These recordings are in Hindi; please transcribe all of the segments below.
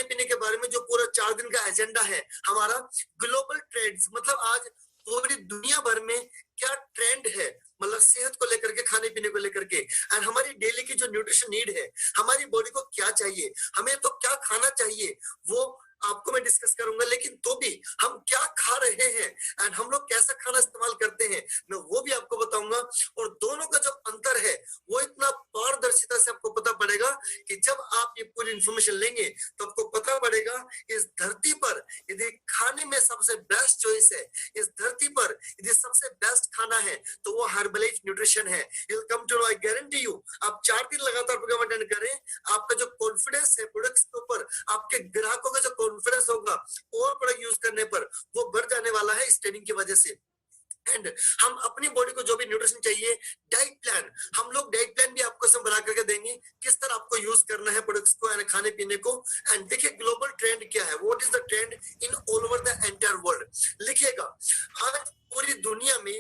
पीने के बारे में जो पूरा 4 दिन का एजेंडा है हमारा, ग्लोबल ट्रेंड्स, मतलब आज पूरी दुनिया भर में क्या ट्रेंड है, मतलब सेहत को लेकर के, खाने पीने को लेकर के, एंड हमारी डेली की जो न्यूट्रिशन नीड है, हमारी बॉडी को क्या चाहिए, हमें तो क्या खाना चाहिए, वो आपको मैं डिस्कस करूंगा। लेकिन तो भी हम क्या खा रहे हैं एंड हम लोग कैसा खाना इस्तेमाल करते हैं, मैं वो भी आपको बताऊंगा। और दोनों का जो अंतर है वो इतना पारदर्शिता से आपको पता पड़ेगा कि जब आप ये पूरी इंफॉर्मेशन लेंगे तो आपको पता पड़ेगा इस धरती पर यदि खाने में सबसे बेस्ट चॉइस है, इस धरती पर यदि सबसे बेस्ट खाना है तो वो हर्बलाइफ न्यूट्रिशन है। You will come to know, I guarantee you. आप 4 दिन लगातार प्रोग्राम अटेंड करें, आपका जो कॉन्फिडेंस है प्रोडक्ट्स के ऊपर, आपके ग्राहकों का जो कॉन्फिडेंस होगा और प्रोडक्ट यूज करने पर, वो बढ़ जाने वाला है इस ट्रेनिंग की वजह से। एंड हम अपनी बॉडी को जो भी न्यूट्रिशन चाहिए, डाइट प्लान, हम लोग डाइट प्लान भी आपको सब बना करके देंगे, किस तरह आपको यूज करना है प्रोडक्ट्स को एंड खाने पीने को। एंड देखिए ग्लोबल ट्रेंड क्या है, what is the trend in all over the entire world. लिखिएगा, आज पूरी दुनिया में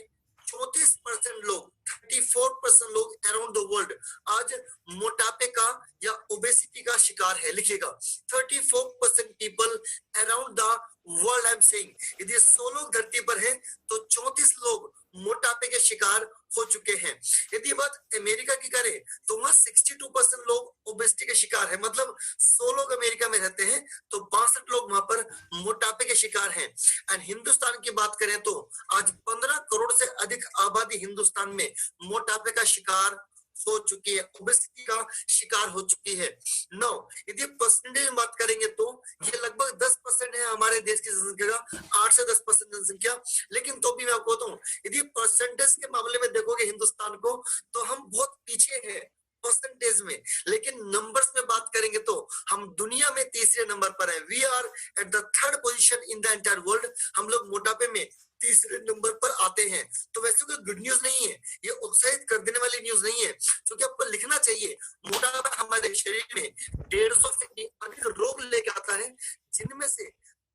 34% लोग, 34% लोग अराउंड द वर्ल्ड आज मोटापे का या ओबेसिटी का शिकार है। लिखिएगा, 34% people around the world, I am saying, यदि 100 लोग धरती पर हैं तो 34 लोग मोटापे के शिकार हो चुके हैं। यदि बात अमेरिका की करें तो वहां 62% लोग ओबेसिटी के शिकार है, मतलब 100 लोग अमेरिका में रहते हैं तो 62 लोग वहां पर मोटापे के शिकार हैं। एंड हिंदुस्तान की बात करें तो आज 15 करोड़ से अधिक आबादी हिंदुस्तान में मोटापे का शिकार हो चुकी है, ओबेसिटी का शिकार हो चुकी है। नो, यदि परसेंटेज में बात करेंगे तो ये लगभग 10% है हमारे देश की जनसंख्या का, 8 से 10% जनसंख्या। लेकिन तो भी मैं आपको बताऊं, यदि परसेंटेज के मामले में देखोगे हिंदुस्तान को तो हम बहुत पीछे हैं परसेंटेज में, लेकिन नंबर्स में बात करेंगे तो हम दुनिया में तीसरे नंबर पर है। We are at the 3rd position in the entire world. हम लोग मोटापे में तीसरे नंबर पर आते हैं। तो वैसे कोई गुड न्यूज नहीं है, ये उत्साहित कर देने वाली न्यूज नहीं है, क्योंकि आपको लिखना चाहिए मोटापा हमारे शरीर में 150 से अधिक रोग लेके आता है, जिनमें से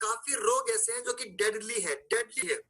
काफी रोग ऐसे हैं जो कि डेडली है।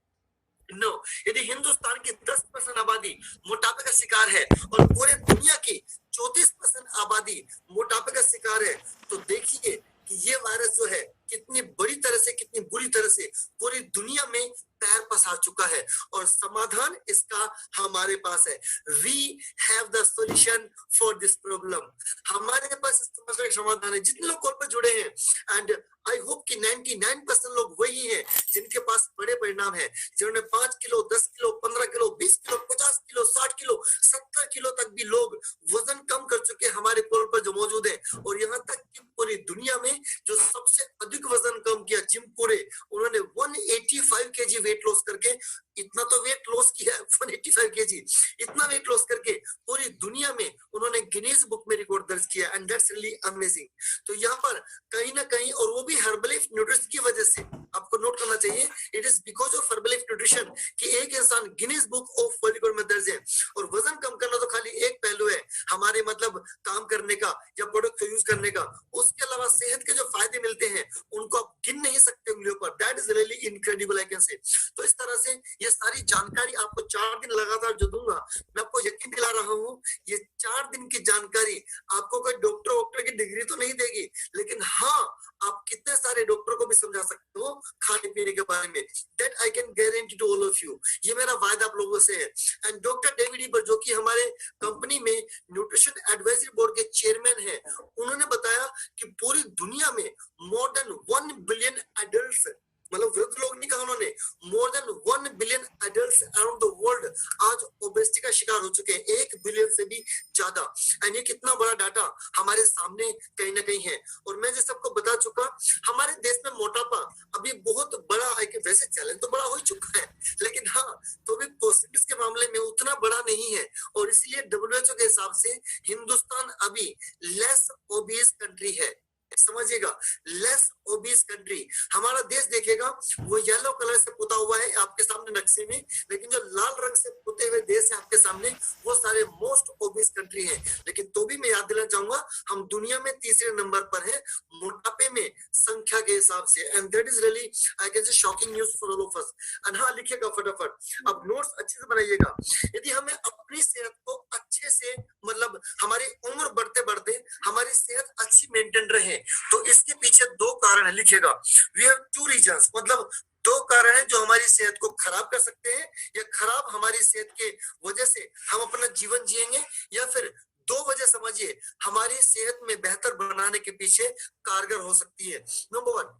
नो, यदि हिंदुस्तान की 10% आबादी मोटापे का शिकार है और पूरे दुनिया की 34% आबादी मोटापे का शिकार है, तो देखिए कि ये वायरस जो है कितनी बड़ी तरह से, कितनी बुरी तरह से पूरी दुनिया में पैर पसार चुका है। और समाधान इसका हमारे पास है। We have the solution for this problem. हमारे पास इस समस्या का समाधान है। जितने लोग कॉल पर जुड़े हैं, एंड आई होप कि 99% लोग वही हैं जिनके पास बड़े परिणाम है, जिन्होंने 5 kilo, 10 kilo, 15 kilo, 20 kilo, 50 kilo, 60 kilo, 70 kilo तक भी लोग वजन कम कर चुके हैं हमारे कॉल पर जो मौजूद है। और यहाँ तक कि पूरी दुनिया में जो सबसे अधिक वजन कम किया, चिंपुरे, उन्होंने 185 केजी वेट लॉस करके, इतना तो वेट लॉस किया है, 185 केजी, इतना वेट लॉस करके पूरी दुनिया में उन्होंने गिनीज बुक में रिकॉर्ड दर्ज किया। And that's really amazing. तो यहाँ पर कहीं ना कहीं, और वो भी हर्बलाइफ न्यूट्रिशन की वजह से, आपको नोट करना चाहिए, it is because of Herbalife nutrition कि एक इंसान Guinness book of world record में दर्ज है। और वजन कम करना तो खाली एक पहलू है हमारे, मतलब काम करने का या प्रोडक्ट को यूज करने का, उसके अलावा सेहत के जो फायदे मिलते हैं उनको आप गिन नहीं सकते उंगलियों पर। That is really incredible, I can से। तो इस तरह से ये सारी जानकारी आपको 4 दिन लगातार जो दूंगा, मैं आपको यकीन दिला रहा हूँ, ये 4 दिन की जानकारी आपको कोई डॉक्टर की डिग्री तो नहीं देगी, लेकिन हाँ, आप कितने सारे डॉक्टर को भी समझा सकते हो खाने पीने के बारे में। That I can guarantee to all of you. ये मेरा वायदा आप लोगों से है। एंड डॉक्टर डेविड ईबर, जो कि हमारे कंपनी में न्यूट्रिशन एडवाइजरी बोर्ड के चेयरमैन है, उन्होंने बताया कि पूरी दुनिया में मोर देन 1 बिलियन एडल्ट्स, मतलब वृद्ध लोग नहीं कहा उन्होंने, more than 1 billion adults around the world आज ओबेसिटी का शिकार हो चुके हैं, 1 बिलियन से भी ज्यादा। एंड ये कितना बड़ा डाटा हमारे सामने कहीं ना कहीं है। और मैं जैसे आपको बता चुका, हमारे देश में मोटापा अभी बहुत बड़ा, वैसे चैलेंज तो बड़ा हो चुका है, लेकिन हाँ, तो भी परसेंटेज के मामले में उतना बड़ा नहीं है। और इसलिए WHO के हिसाब से हिंदुस्तान अभी लेस ओबीस कंट्री है। समझिएगा, लेस ओबीस कंट्री। हमारा देश देखेगा, वो येलो कलर से पुता हुआ है आपके सामने नक्शे में, लेकिन जो लाल रंग से पुते हुए देश है आपके सामने, वो सारे मोस्ट ओबीस कंट्री हैं। लेकिन तो भी मैं याद दिलाना चाहूंगा, हम दुनिया में तीसरे नंबर पर हैं मोटापे में संख्या के हिसाब से, and that is really I can से shocking news for all of us. And हाँ, लिखिएगा फटाफट, अब नोट्स अच्छे से बनाइएगा। यदि हमें अपनी सेहत को अच्छे से, मतलब हमारी उम्र बढ़ते बढ़ते हमारी सेहत अच्छी मेंटेन रहे, तो इसके पीछे दो कारण है, लिखिएगा। वी हैव टू रीजंस, मतलब दो कारण है जो हमारी सेहत को खराब कर सकते हैं, या खराब हमारी सेहत के वजह से हम अपना जीवन जिएंगे, या फिर दो वजह समझिए हमारी सेहत में बेहतर बनाने के पीछे कारगर हो सकती है। Number one,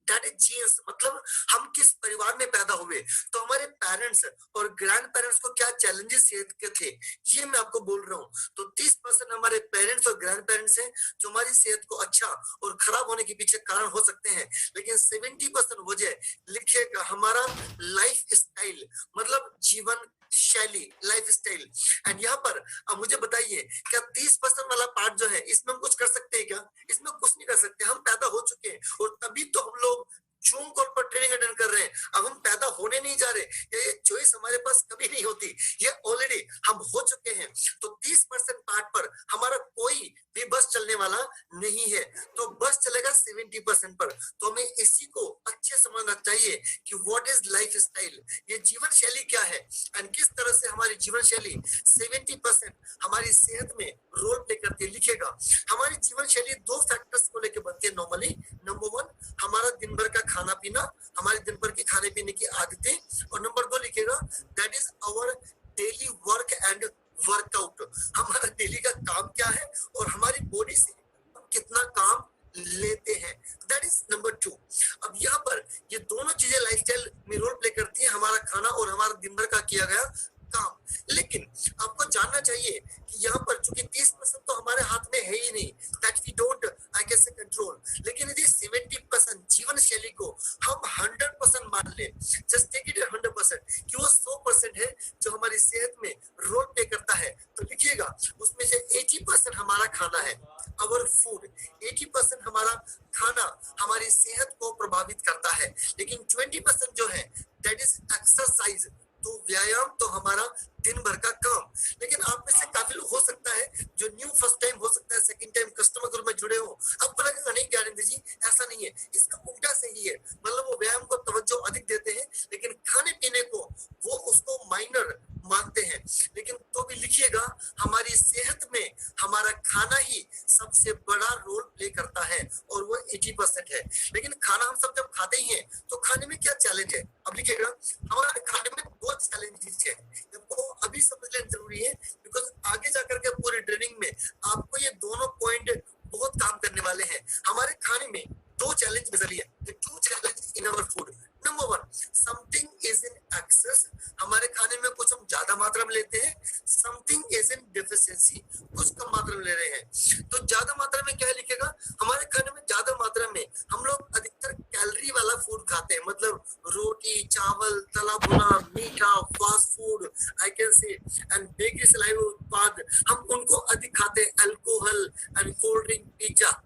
that is genes, मतलब हम किस परिवार में पैदा हुए, तो हमारे पेरेंट्स और ग्रैंड पेरेंट्स को क्या चैलेंजेस सेहत के थे, ये मैं आपको बोल रहा हूँ। तो 30% हमारे पेरेंट्स और ग्रैंड पेरेंट्स हैं जो हमारी सेहत को अच्छा और खराब होने के पीछे कारण हो सकते हैं, लेकिन 70% वजह, लिखिएगा, हमारा लाइफ स्टाइल, मतलब जीवन शैली, लाइफ स्टाइल। एंड यहाँ पर अब मुझे बताइए, क्या 30% वाला पार्ट जो है, इसमें हम कुछ कर सकते हैं क्या? इसमें कुछ नहीं कर सकते, हम पैदा हो चुके हैं, और तभी तो हम लोग जूम कॉल पर ट्रेनिंग अटेंड कर रहे हैं। अब हम पैदा होने नहीं जा रहे, या ये चॉइस हमारे पास कभी नहीं होती, ये ऑलरेडी हम हो चुके हैं। तो 30% पार्ट पर हमारा कोई भी बस चलने वाला नहीं है, तो बस चलेगा 70% पर। तो हमें इसी को अच्छे समझना चाहिए कि व्हाट इज लाइफ स्टाइल, ये जीवन शैली क्या है, एंड किस तरह से हमारी जीवन शैली 70% हमारी सेहत में रोल प्ले करती है। लिखेगा, हमारी जीवन शैली दो फैक्टर्स को लेकर बनती है नॉर्मली। नंबर वन, हमारा दिन भर का खाना पीना, हमारे दिन भर के खाने पीने की आदतें, और नंबर दो लिखेगा, that is our daily work and workout, हमारा डेली का काम क्या है और हमारी बॉडी से कितना काम लेते हैं, दैट इज नंबर टू। अब यहाँ पर ये दोनों चीजें लाइफस्टाइल में रोल प्ले करती है, हमारा खाना और हमारा दिन भर का किया गया काम। लेकिन आपको जानना चाहिए कि यहाँ पर चूंकि 30% तो हमारे हाथ में है ही नहीं, that we don't I can say control, लेकिन यदि 70% जीवन शैली को हम 100% मान ले, जस्ट टेक इट 100% कि वो 100% है जो हमारी सेहत में रोल प्ले करता है, तो लिखिएगा उसमें से 80% हमारा खाना है, आवर फूड, 80% हमारा खाना हमारी सेहत को प्रभावित करता है, लेकिन 20% जो है दैट इज एक्सरसाइज, तो व्यायाम, तो हमारा दिन भर का काम। लेकिन आप में से काफी लोग हो सकता है जो न्यू फर्स्ट टाइम, हो सकता है सेकंड टाइम कस्टमर ग्रुप में जुड़े हो, आपको लगेगा नहीं ज्ञानेंद्र जी ऐसा नहीं है, इसका उल्टा सही है, मतलब वो व्यायाम को तवज्जो अधिक देते हैं, लेकिन खाने पीने को वो उसको माइनर मानते हैं। लेकिन तो भी लिखिएगा, हमारी सेहत में हमारा खाना ही सबसे बड़ा रोल प्ले करता है, और वो 80% है। लेकिन खाना हम सब जब खाते ही हैं, तो खाने में क्या चैलेंज है? अब लिखिएगा, हमारे खाने में बहुत चैलेंजेस है, आपको अभी समझ लेना जरूरी है, बिकॉज आगे जाकर के पूरी ट्रेनिंग में आपको ये दोनों पॉइंट बहुत काम करने वाले हैं। हमारे खाने में दो चैलेंज नजर है, two challenge in our food. Number one, something is in excess, हमारे खाने में कुछ हम ज्यादा मात्रा में लेते हैं, समथिंग इज इन डेफिशिएंसी, कुछ कम मात्रा में ले रहे हैं। तो ज्यादा मात्रा में क्या लिखेगा, हमारे खाने में ज्यादा मात्रा में हम लोग अधिकतर कैलोरी वाला फूड खाते हैं, मतलब रोटी, चावल, तला भुना, मीठा, फास्ट फूड, आई कैन से, एंड बेकरी से लाए हुए उत्पाद, हम उनको अधिक खाते हैं, alcohol and cold drink, pizza,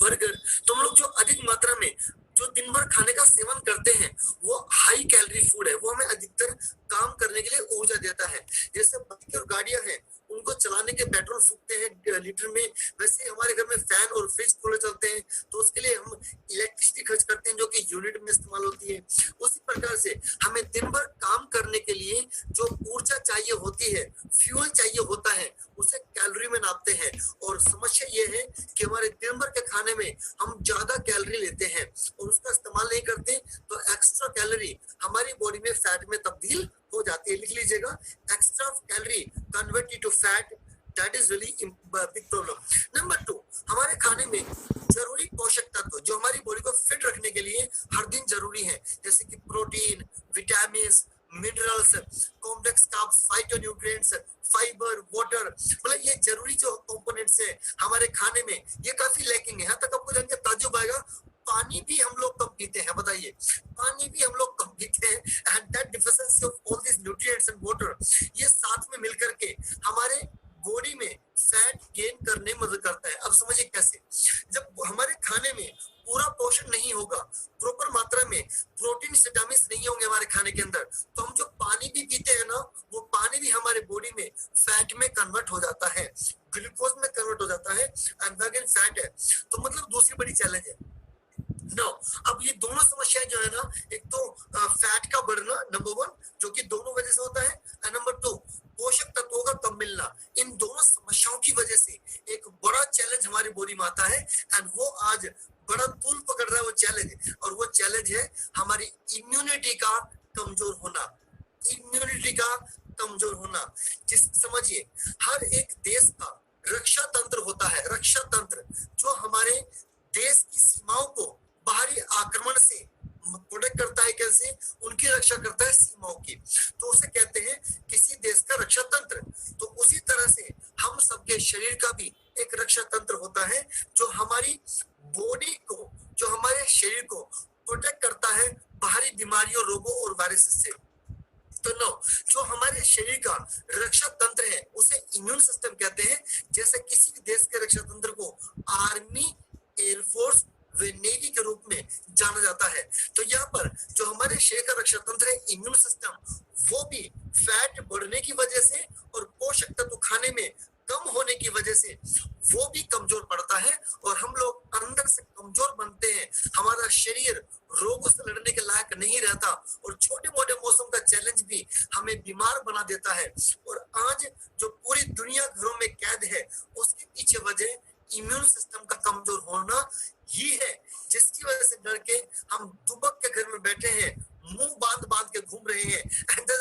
burger. तो हम लोग जो अधिक मात्रा में जो दिन भर खाने का सेवन करते हैं, वो हाई कैलोरी फूड है, वो हमें अधिकतर काम करने के लिए ऊर्जा देता है। जैसे बाइक और गाड़ियां हैं, उनको चलाने के पेट्रोल फूकते हैं लीटर में, वैसे हमारे घर में फैन और फ्रिज कूलर चलते हैं, तो उसके लिए हम इलेक्ट्रिसिटी खर्च करते हैं जो कि यूनिट में इस्तेमाल होती है। उसी प्रकार से हमें दिन भर काम करने के लिए जो ऊर्जा चाहिए होती है, फ्यूल चाहिए होता है, उसे कैलोरी में नापते हैं। और समस्या ये है कि हमारे दिन भर के खाने में हम ज्यादा कैलोरी लेते हैं और उसका इस्तेमाल नहीं करते, तो एक्स्ट्रा कैलोरी हमारी बॉडी में फैट में तब्दील हो जाती है। लिख लीजिएगा, extra calorie convert into fat, that is really big problem. Number two, हमारे खाने में जरूरी पोषक तत्व जो हमारी बॉडी को फिट रखने के लिए हर दिन जरूरी है, जैसे कि protein, vitamin, minerals, complex carbs, phytonutrients, fibre, water, मतलब ये जरूरी जो कंपोनेंट्स है हमारे खाने में, ये काफी लैकिंग है। यहाँ तक आपको जानकर ताज्जुब आएगा, पानी भी हम लोग कम पीते हैं, बताइए, पानी भी हम लोग कम पीते हैं, and that deficiency of all this nutrients and water, ये साथ में मिलकर के हमारे बॉडी में फैट गेन करने में मदद करता है। अब समझिए कैसे, जब हमारे खाने में पूरा पोषण नहीं होगा, प्रॉपर मात्रा में प्रोटीन, विटामिन नहीं होंगे हमारे खाने के अंदर, तो हम जो पानी भी पीते हैं ना, वो पानी भी हमारे बॉडी में फैट में कन्वर्ट हो जाता है, ग्लूकोज में कन्वर्ट हो जाता है, एंड अगेन फैट है। तो मतलब दूसरी बड़ी चैलेंज है, नो, अब ये दोनों समस्याएं जो है ना, एक तो फैट का बढ़ना नंबर 1, जो कि दोनों वजह से होता है, एंड नंबर 2 पोषक तत्वों का कम मिलना। इन दोनों समस्याओं की वजह से एक बड़ा चैलेंज हमारी बॉडी में आता है, एंड वो आज बड़ा तूल पकड़ रहा है वो चैलेंज, और वो चैलेंज है हमारी इम्यूनिटी का कमजोर होना। इम्यूनिटी का कमजोर होना, जिस समझिए हर एक देश का रक्षा तंत्र होता है, रक्षा तंत्र जो हमारे देश की सीमाओं को बाहरी आक्रमण से प्रोटेक्ट करता है। कैसे? उनकी रक्षा करता है सीमाओं की, तो उसे कहते हैं किसी देश का रक्षा तंत्र। तो उसी तरह से हम सबके शरीर का भी एक रक्षा तंत्र होता है, जो हमारी बॉडी को, जो हमारे शरीर को प्रोटेक्ट करता है बाहरी बीमारियों, रोगों और वायरसेस से। तो नो, जो हमारे शरीर का रक्षा तंत्र है उसे इम्यून सिस्टम कहते हैं। जैसे किसी भी देश के रक्षा तंत्र को आर्मी, एयरफोर्स व नेवी के रूप में जाना जाता है। तो यहाँ पर जो हमारे शरीर का रक्षा तंत्र है इम्यून सिस्टम, वो भी फैट बढ़ने की वजह से और पोषक तत्व खाने में कम होने की वजह से वो भी कमजोर पड़ता है, और हम लोग अंदर से कमजोर बनते हैं। हमारा शरीर रोगों से लड़ने के लायक नहीं रहता, और छोटे मोटे मौसम का चैलेंज भी हमें बीमार बना देता है। और आज जो पूरी दुनिया घरों में कैद है, उसके पीछे वजह इम्यून सिस्टम का कमजोर होना ही है, जिसकी वजह से डर के हम दुबक के घर में बैठे हैं, मुंह बांध बांध के घूम रहे हैं।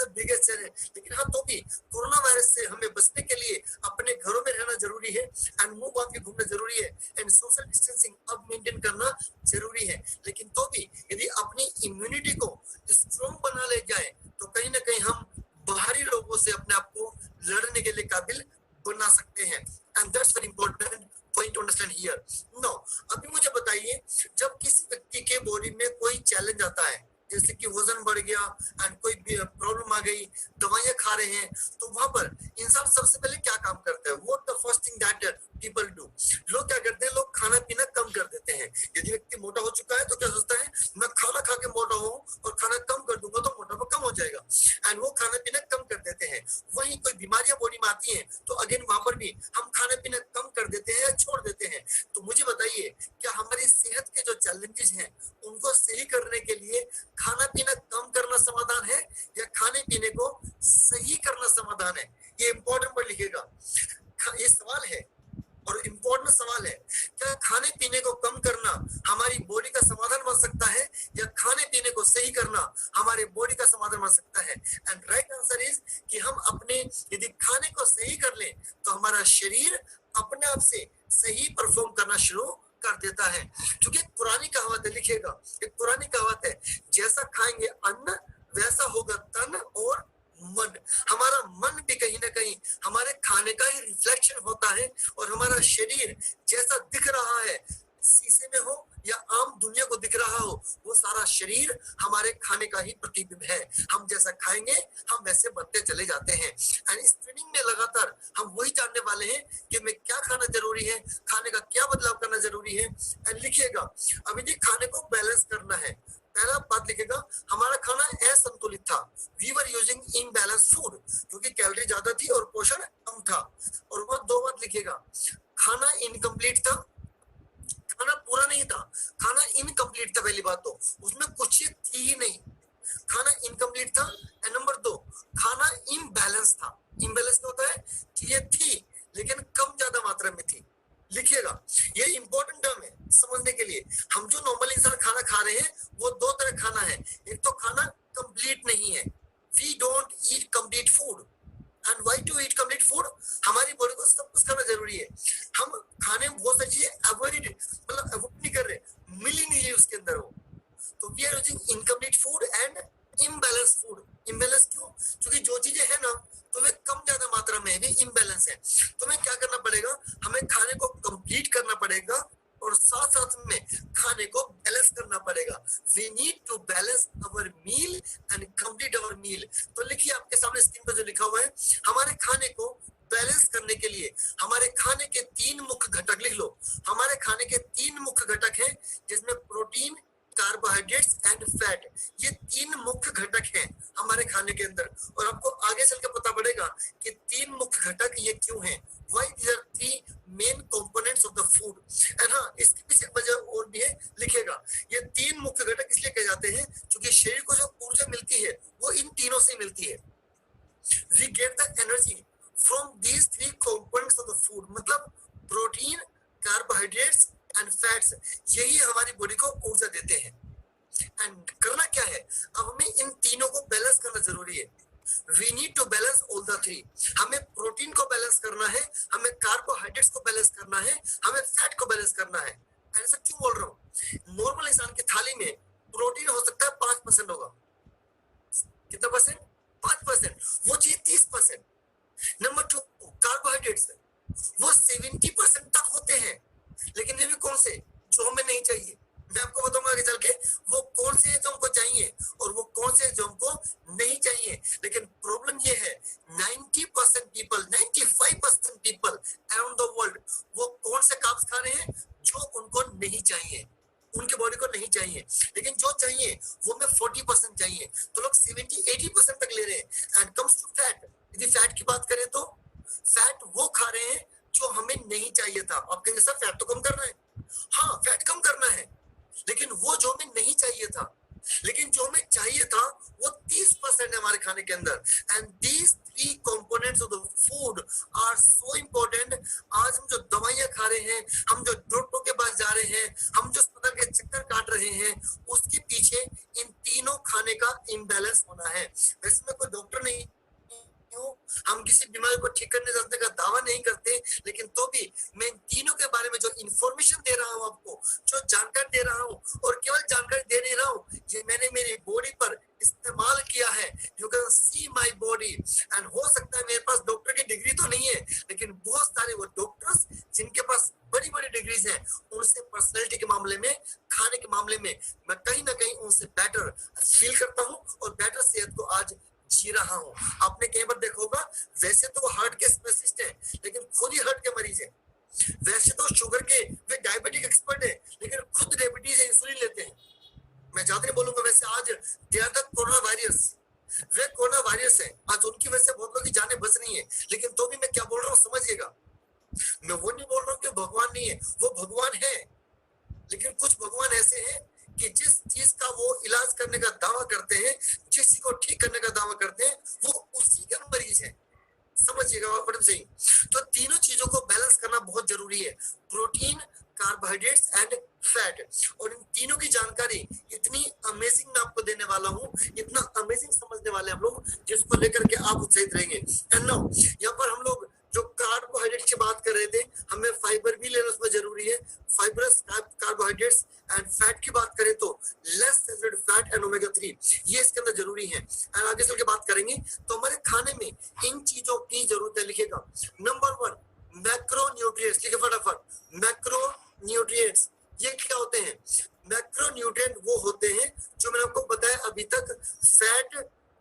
Biggest challenge. लेकिन हाँ, तो भी कोरोना वायरस से हमें बचने के लिए अपने घरों में रहना जरूरी है, एंड मुंह बांध के घूमना जरूरी है, एंड सोशल डिस्टेंसिंग अब मेंटेन करना जरूरी है। लेकिन तो भी यदि अपनी इम्यूनिटी को स्ट्रॉन्ग बना ले जाए, तो कहीं ना कहीं हम बाहरी रोगों से अपने आप को लड़ने के लिए काबिल बना सकते हैं, and that's very important point to understand here. No, अभी मुझे बताइए, जब किसी व्यक्ति के बॉडी में कोई चैलेंज आता है, जैसे कि वजन बढ़ गया एंड कोई प्रॉब्लम आ गई, दवाइयां खा रहे हैं, तो वहां पर इंसान सबसे पहले क्या काम करता है? What the first thing that people do? लोग क्या करते हैं? लोग खाना पीना कम कर देते हैं। यदि व्यक्ति मोटा हो चुका है तो क्या सोचता है, मैं खाना खा के मोटा हूं और खाना कम कर दूंगा तो मोटापा कम हो जाएगा, एंड वो खाना पीना कम कर देते हैं। वहीं कोई बीमारियां बॉडी में आती हैं तो अगेन वहां पर भी हम खाना पीना कम कर देते हैं या छोड़ देते हैं। तो मुझे बताइए, क्या हमारी सेहत के जो चैलेंजेस हैं उनको सही करने के लिए खाना पीना कम करना समाधान है, या खाने पीने को सही करना समाधान है? ये इंपॉर्टेंट वर्ड लिखिएगा, ये सवाल है और इंपॉर्टेंट सवाल है। क्या खाने पीने को कम करना हमारी बॉडी का समाधान बन सकता है, या खाने पीने को सही करना हमारे बॉडी का समाधान बन सकता है? एंड राइट आंसर इज कि हम अपने यदि खाने को सही कर लें तो हमारा शरीर अपने आप से सही परफॉर्म करना शुरू कर देता है। क्योंकि एक पुरानी कहावत है, लिखिएगा, एक पुरानी कहावत है, जैसा खाएंगे अन्न वैसा होगा तन और मन। हमारा मन भी कहीं ना कहीं हमारे खाने का ही रिफ्लेक्शन होता है, और हमारा शरीर जैसा दिख रहा है, शीशे में हो या आम दुनिया को दिख रहा हो, वो सारा शरीर हमारे खाने का ही प्रतिबिंब है। हम जैसा खाएंगे हम वैसे बनते चले जाते हैं। एंड इस ट्रेनिंग में लगातार हम वही जानने वाले हैं कि मैं क्या खाना जरूरी है, खाने का क्या बदलाव करना जरूरी है। एंड लिखिएगा, अभी जी खाने को बैलेंस करना है। पहला बात लिखिएगा, हमारा खाना असंतुलित था। We were using imbalance food, क्योंकि कैलोरी ज्यादा थी और पोषण कम था। और वो दो बात लिखिएगा, खाना इनकम्प्लीट था, खाना पूरा नहीं था, खाना इनकम्प्लीट था। पहली बात तो उसमें कुछ थी ही नहीं, खाना इनकम्प्लीट था। एंड नंबर 2, खाना इम्बैलेंस था। इम्बैलेंस होता है, चीजें थी लेकिन कम ज्यादा मात्रा में थी। लिखिएगा, ये इंपॉर्टेंट टर्म है समझने के लिए। हम जो नॉर्मल इंसान खाना खा रहे हैं वो दो तरह खाना है। एक तो खाना कंप्लीट नहीं है, we don't eat complete food. And why to eat complete food? हमारी बॉडी को सब कुछ करना जरूरी है। हम खाने में बहुत सारी चीजें अवॉइड, मतलब अवॉइड नहीं कर रहे, मिल ही नहीं रही उसके अंदर वो। तो we are using incomplete food and imbalance food. Imbalance क्यों? क्योंकि जो चीजें है ना तो वे कम ज्यादा मात्रा में भी इम्बैलेंस है। तो हमें क्या करना पड़ेगा? हमें खाने को कंप्लीट करना पड़ेगा और साथ साथ में खाने को बैलेंस करना पड़ेगा। We need to balance our meal and complete our meal. तो लिखिए आपके सामने स्क्रीन पर जो लिखा हुआ है, हमारे खाने को बैलेंस करने के लिए हमारे खाने के 3 मुख्य घटक लिख लो। हमारे खाने के 3 मुख्य घटक हैं, जिसमें प्रोटीन, कार्बोहाइड्रेट्स एंड फैट, ये 3 मुख्य घटक हैं हमारे खाने के अंदर। और आपको आगे चल के पता पड़ेगा कि 3 मुख्य घटक ये क्यों हैं। Why these are 3 main components of the food? And हाँ, इसके पीछे वजह और भी है, लिखेगा। ये हैं क्योंकि शरीर को जो ऊर्जा मिलती है वो इन तीनों से मिलती है। We get the energy from these three components of the food, मतलब प्रोटीन, कार्बोहाइड्रेट्स एंड फैट्स, यही हमारी बॉडी को ऊर्जा देते हैं। एंड करना क्या है, अब हमें इन तीनों को बैलेंस करना जरूरी है। We need to balance all the three। हमें प्रोटीन को बैलेंस करना है, हमें कार्बोहाइड्रेट्स को बैलेंस करना है, हमें फैट को बैलेंस करना है। ऐसा क्यों बोल रहा हूँ, नॉर्मल इंसान की थाली में प्रोटीन हो सकता है 5% होगा, कितना परसेंट, 5%, वो चाहिए 30%। नंबर 2 कार्बोहाइड्रेट्स, वो 70% तक होते हैं, लेकिन वे भी कौन से, जो हमें नहीं चाहिए। मैं आपको बताऊंगा आगे चल के वो कौन से जो हमको चाहिए और वो कौन से जो हमको नहीं चाहिए। लेकिन प्रॉब्लम ये है 90% people, 95% people around the world वो कौन से कार्ब्स खा रहे हैं जो उनको नहीं चाहिए, उनके बॉडी को नहीं चाहिए, लेकिन जो चाहिए वो में 40% चाहिए, तो लोग 70-80% तक ले रहे हैं। एंड कम्स टू फैट, यदि फैट की बात करें तो फैट वो खा रहे हैं जो हमें नहीं चाहिए था। आप कहेंगे सर फैट तो कम करना है, हाँ फैट कम करना है, लेकिन वो जो हमें नहीं चाहिए था, लेकिन जो हमें चाहिए था वो 30% है हमारे खाने के अंदर। And these three components of the food are so important. आज हम जो दवाइयां खा रहे हैं, हम जो डॉक्टरों के पास जा रहे हैं, हम जो अस्पताल के चक्कर काट रहे हैं, उसके पीछे इन तीनों खाने का इम्बैलेंस होना है। वैसे मैं कोई डॉक्टर नहीं, हम किसी बीमारी को ठीक करने का दावा नहीं करते, लेकिन तो भी मैं इन तीनों के बारे में जो इंफॉर्मेशन दे रहा हूं आपको, जो जानकारी दे रहा हूं, और केवल जानकारी दे नहीं रहा हूं, ये मैंने मेरी बॉडी पर इस्तेमाल किया है। You can see my body. And हो सकता है मेरे पास डॉक्टर की डिग्री तो नहीं है, लेकिन बहुत सारे वो डॉक्टर्स जिनके पास बड़ी बड़ी डिग्रीज हैं, उनसे पर्सनैलिटी के मामले में, खाने के मामले में मैं कहीं ना कहीं उनसे बेटर फील करता हूं और बेटर सेहत को आज जी रहा हूं। आपने कई बार देखा होगा, वैसे तो वो हार्ट के स्पेशलिस्ट है, लेकिन खुद ही हार्ट के मरीज है। वैसे तो शुगर के वे डायबिटिक एक्सपर्ट है, लेकिन खुद डायबिटीज इंसुलिन लेते हैं। मैं ज्यादा नहीं बोलूंगा, वैसे आज they are the corona virus, वे कोरोना वायरस है, आज उनकी वजह से बहुत लोगों की जानें बच रही है। लेकिन तो भी मैं क्या बोल रहा हूँ समझिएगा, मैं वो नहीं बोल रहा हूँ कि भगवान नहीं है, वो भगवान है, लेकिन कुछ भगवान ऐसे हैं कि जिस चीज का वो इलाज करने का दावा करते हैं, जिस चीज को ठीक करने का दावा करते हैं, वो उसी के मरीज है। समझिएगा मैडम सही। तो तीनों चीजों को बैलेंस करना बहुत जरूरी है, प्रोटीन, कार्बोहाइड्रेट्स एंड फैट। और इन तीनों की जानकारी इतनी अमेजिंग मैं आपको देने वाला हूँ, इतना अमेजिंग समझने वाले हम लोग, जिसको लेकर के आप उत्साहित रहेंगे। एंड नाउ यहाँ पर हम लोग जो कार्बोहाइड्रेट की बात कर रहे थे, हमें फाइबर भी लेना उसमें जरूरी है। फाइबरस कार्बोहाइड्रेट्स एंड फैट की बात करें तो less saturated fat and omega 3, ये इसके अंदर जरूरी है। एंड आगे चल के बात करेंगे तो हमारे खाने में इन चीजों की जरूरत है। लिखेगा नंबर 1 मैक्रो न्यूट्रिएंट्स, लिखे फटाफट, मैक्रो न्यूट्रिएंट्स। ये क्या होते हैं? मैक्रो न्यूट्रिएंट वो होते हैं जो मैंने आपको बताया अभी तक, fat,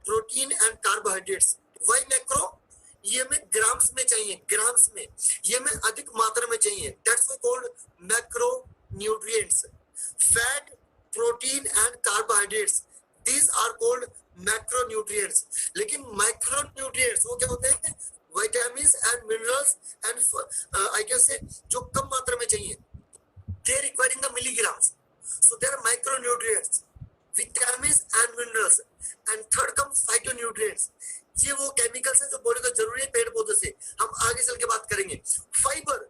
protein and carbohydrates. Why macro? ये हमें ग्राम्स में चाहिए, ग्राम्स में, ये हमें अधिक मात्रा में चाहिए, that's why called macro nutrients. Fat, protein and carbohydrates, these are called macro nutrients. लेकिन माइक्रो न्यूट्रिएंट्स वो क्या होते हैं? Vitamins and minerals and I can say जो कम मात्रा में चाहिए, they require in the milligrams, so they are micronutrients, vitamins and minerals, and third comes phytonutrients। ये वो केमिकल्स हैं जो बॉडी को जरूरी है पेड़ पौधों से, हम आगे चल के बात करेंगे। Fibre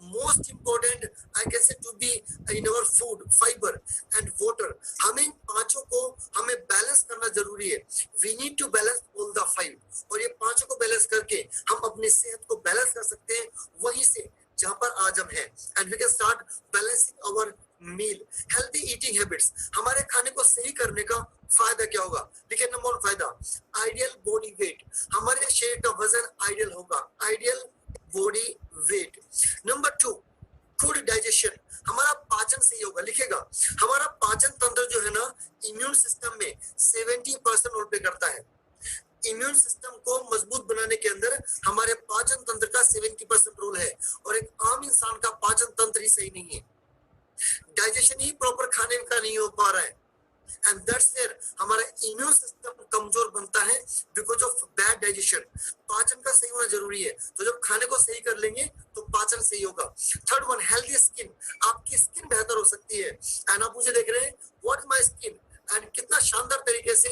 most important I can say to be in our food, fibre and water. हमें इन पांचों को हमें बैलेंस करना जरूरी है। We need to balance all the five, और ये पांचों को बैलेंस करके हम अपनी सेहत को बैलेंस कर सकते हैं वहीं से जहां पर आज हम हैं। And we can start balancing our meal. Healthy eating habits, हमारे खाने को सही करने का फायदा क्या होगा? देखिए नंबर 1 फायदा, आइडियल बॉडी वेट, हमारे शरीर का वजन आइडियल होगा, ideal body weight. Number 2 good digestion, हमारा पाचन सही होगा। लिखेगा हमारा पाचन तंत्र जो है ना, इम्यून सिस्टम में 70% रोल प्ले करता है। इम्यून सिस्टम को मजबूत बनाने के अंदर हमारे पाचन तंत्र का 70% रोल है, और एक आम इंसान का पाचन तंत्र ही सही नहीं है, डाइजेशन ही प्रॉपर खाने का नहीं हो पा रहा है, एंड दैट्स वेयर हमारा इम्यून सिस्टम कमजोर बनता है बिकॉज ऑफ बैड डाइजेशन। पाचन का सही होना जरूरी है, तो जब खाने को सही कर लेंगे तो पाचन सही होगा। थर्ड वन हेल्दी स्किन, आपकी स्किन बेहतर हो सकती है। एंड आप मुझे देख रहे हैं, what is my skin? And कितना शानदार तरीके से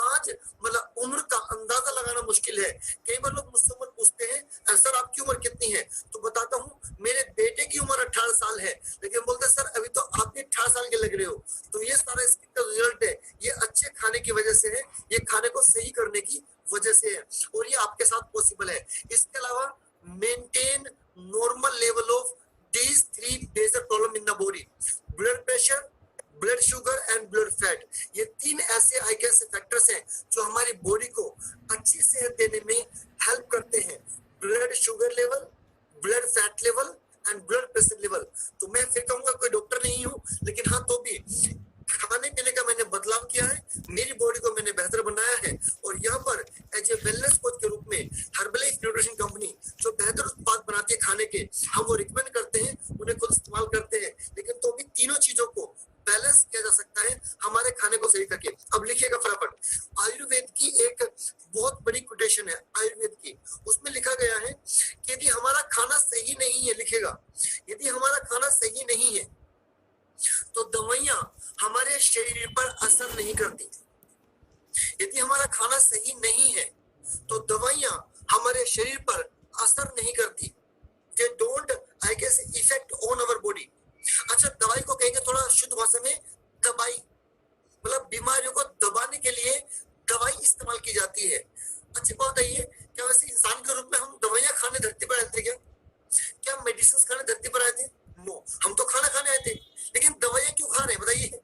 आज मतलब उम्र का अंदाजा लगाना मुश्किल है। कई बार लोग मुझसे उम्र पूछते हैं, सर आपकी उम्र कितनी है, तो बताता हूँ मेरे बेटे की उम्र 18 साल है, लेकिन बोलते सर अभी तो आप भी 18 साल के लग रहे हो। तो ये सारा इसका रिजल्ट है, ये अच्छे खाने की वजह से है, ये खाने को सही करने की वजह से है, और ये आपके साथ पॉसिबल है। इसके अलावा maintain normal level of these three major problem in the body: blood pressure, blood sugar and blood fat। ये तीन ऐसे आई कैन से फैक्टर्स हैं जो हमारी बॉडी को अच्छी सेहत देने में हेल्प करते हैं। Blood sugar level, blood fat level and blood pressure level. तो मैं फिर कहूंगा कोई डॉक्टर नहीं हूं, लेकिन हाँ तो भी खाने पीने का मैंने बदलाव किया है, मेरी बॉडी को मैंने बेहतर बनाया है, और यहाँ पर एज ए वेलनेस कोच के रूप में हर्बलाइफ न्यूट्रिशन कंपनी जो बेहतर उत्पाद बनाती है खाने के, हम वो रिकमेंड करते हैं, उन्हें खुद इस्तेमाल करते हैं। लेकिन तो भी तीनों चीजों को बैलेंस किया जा सकता है हमारे खाने को सही करके। अब लिखिएगा फटाफट, आयुर्वेद की एक बहुत बड़ी कोटेशन है आयुर्वेद की, उसमें लिखा गया है कि यदि हमारा खाना सही नहीं है, लिखेगा, यदि हमारा खाना सही नहीं है तो दवाइयां हमारे शरीर पर असर नहीं करती। यदि हमारा खाना सही नहीं है तो दवाइयां हमारे शरीर पर असर नहीं करती। They don't, I guess, effect on our body। अच्छा, दवाई को कहेंगे थोड़ा शुद्ध भाषा में, दवाई मतलब बीमारियों को दबाने के लिए दवाई इस्तेमाल की जाती है। अच्छी बात है ये, क्या वैसे इंसान के रूप में हम दवाइयां खाने धरती पर आए थे क्या? क्या मेडिसिन खाने धरती पर आए थे? नो, हम तो खाना खाने आए थे, लेकिन दवाइयां क्यों खा रहे हैं बताइए?